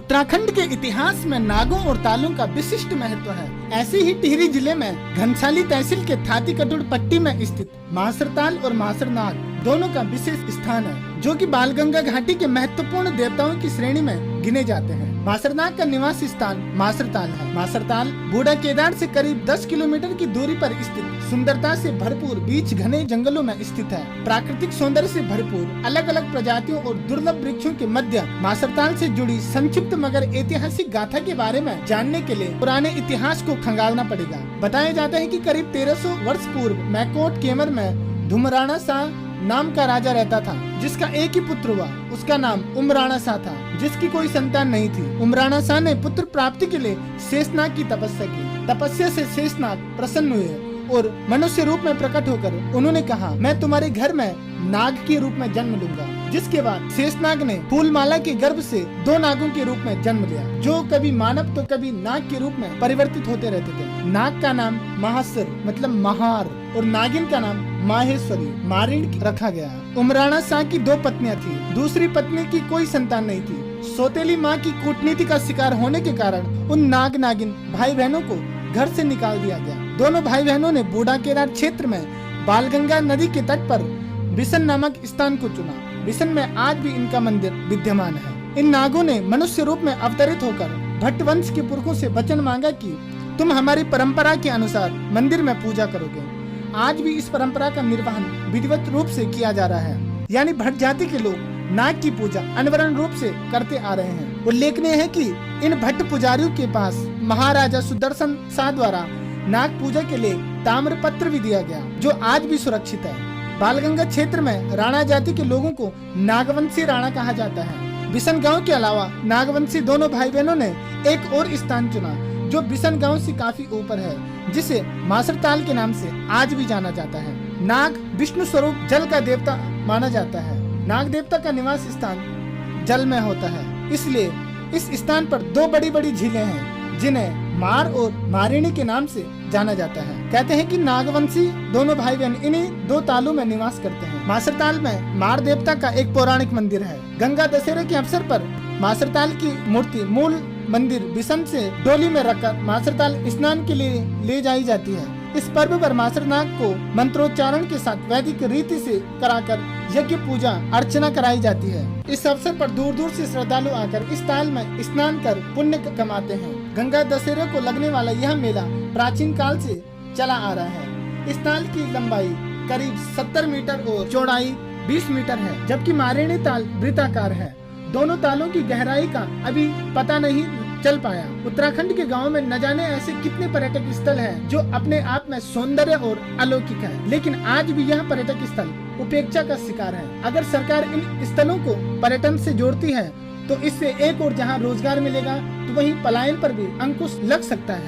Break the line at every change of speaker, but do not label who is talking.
उत्तराखंड के इतिहास में नागों और तालों का विशिष्ट महत्व है। ऐसे ही टिहरी जिले में घनसाली तहसील के थाती कटुड़ पट्टी में स्थित मासर ताल और मासर नाग दोनों का विशेष स्थान है, जो कि बालगंगा घाटी के महत्वपूर्ण देवताओं की श्रेणी में गिने जाते हैं। मासरनाग का निवास स्थान मासर ताल है। मासर ताल बूढ़ा केदार से करीब 10 किलोमीटर की दूरी पर स्थित सुंदरता से भरपूर बीच घने जंगलों में स्थित है। प्राकृतिक सौंदर्य से भरपूर अलग अलग प्रजातियों और दुर्लभ वृक्षों के मध्य मासर ताल से जुड़ी संक्षिप्त मगर ऐतिहासिक गाथा के बारे में जानने के लिए पुराने इतिहास को खंगालना पड़ेगा। बताया जाता है कि करीब 1300 वर्ष पूर्व मैकोट केमर में धुमराणा शाह नाम का राजा रहता था, जिसका एक ही पुत्र हुआ। उसका नाम उमराणा शाह था, जिसकी कोई संतान नहीं थी। उमराणा शाह ने पुत्र प्राप्ति के लिए शेषनाग की तपस्या की। तपस्या से शेषनाग प्रसन्न हुए और मनुष्य रूप में प्रकट होकर उन्होंने कहा, मैं तुम्हारे घर में नाग के रूप में जन्म लूंगा। जिसके बाद शेषनाग ने फूलमाला के गर्भ से 2 नागों के रूप में जन्म लिया, जो कभी मानव तो कभी नाग के रूप में परिवर्तित होते रहते थे। नाग का नाम महासुर मतलब महार और नागिन का नाम माहेश्वरी मारिण रखा गया। उमराणा शाह की 2 पत्नियां थी। दूसरी पत्नी की कोई संतान नहीं थी। सौतेली माँ की कूटनीति का शिकार होने के कारण उन नाग नागिन भाई बहनों को घर से निकाल दिया गया। दोनों भाई बहनों ने बूढ़ा केदार क्षेत्र में बालगंगा नदी के तट पर बिसन नामक स्थान को चुना। बिसन में आज भी इनका मंदिर विद्यमान है। इन नागों ने मनुष्य रूप में अवतरित होकर भट्ट वंश के पुरखों से वचन मांगा कि तुम हमारी परंपरा के अनुसार मंदिर में पूजा करोगे। आज भी इस परंपरा का निर्वहन विधिवत रूप से किया जा रहा है, यानी भट्ट जाति के लोग नाग की पूजा अनवरत रूप से करते आ रहे हैं। उल्लेखनीय है कि इन भट्ट पुजारियों के पास महाराजा सुदर्शन शाह द्वारा नाग पूजा के लिए ताम्र पत्र भी दिया गया, जो आज भी सुरक्षित है। बालगंगा क्षेत्र में राणा जाति के लोगों को नागवंशी राणा कहा जाता है। बिसन गांव के अलावा नागवंशी दोनों भाई बहनों ने एक और स्थान चुना, जो बिसन गांव से काफी ऊपर है, जिसे मासर ताल के नाम से आज भी जाना जाता है। नाग विष्णु स्वरूप जल का देवता माना जाता है। नाग देवता का निवास स्थान जल में होता है, इसलिए इस स्थान पर 2 बड़ी बड़ी झीलें हैं, जिन्हें मार और मारिणी के नाम से जाना जाता है। कहते हैं कि नागवंशी दोनों भाई बहन इन्हीं 2 तालों में निवास करते हैं। मासर ताल में मार देवता का एक पौराणिक मंदिर है। गंगा दशहरे के अवसर पर मासर ताल की मूर्ति मूल मंदिर बिसन से डोली में रखकर मासर ताल स्नान के लिए ले जाई जाती है। इस पर्व पर मासर नाग को मंत्रोच्चारण के साथ वैदिक रीति से कराकर यज्ञ पूजा अर्चना कराई जाती है। इस अवसर पर दूर दूर से श्रद्धालु आकर इस ताल में स्नान कर पुण्य कमाते हैं। गंगा दशहरे को लगने वाला यह मेला प्राचीन काल से चला आ रहा है। इस ताल की लंबाई करीब 70 मीटर और चौड़ाई 20 मीटर है, जबकि मारिणी ताल वृत्ताकार है। दोनों तालों की गहराई का अभी पता नहीं चल पाया। उत्तराखंड के गांवों में न जाने ऐसे कितने पर्यटक स्थल हैं, जो अपने आप में सौंदर्य और अलौकिक है, लेकिन आज भी यह पर्यटक स्थल उपेक्षा का शिकार है। अगर सरकार इन स्थलों को पर्यटन से जोड़ती है, तो इससे एक और जहां रोजगार मिलेगा, तो वहीं पलायन पर भी अंकुश लग सकता है।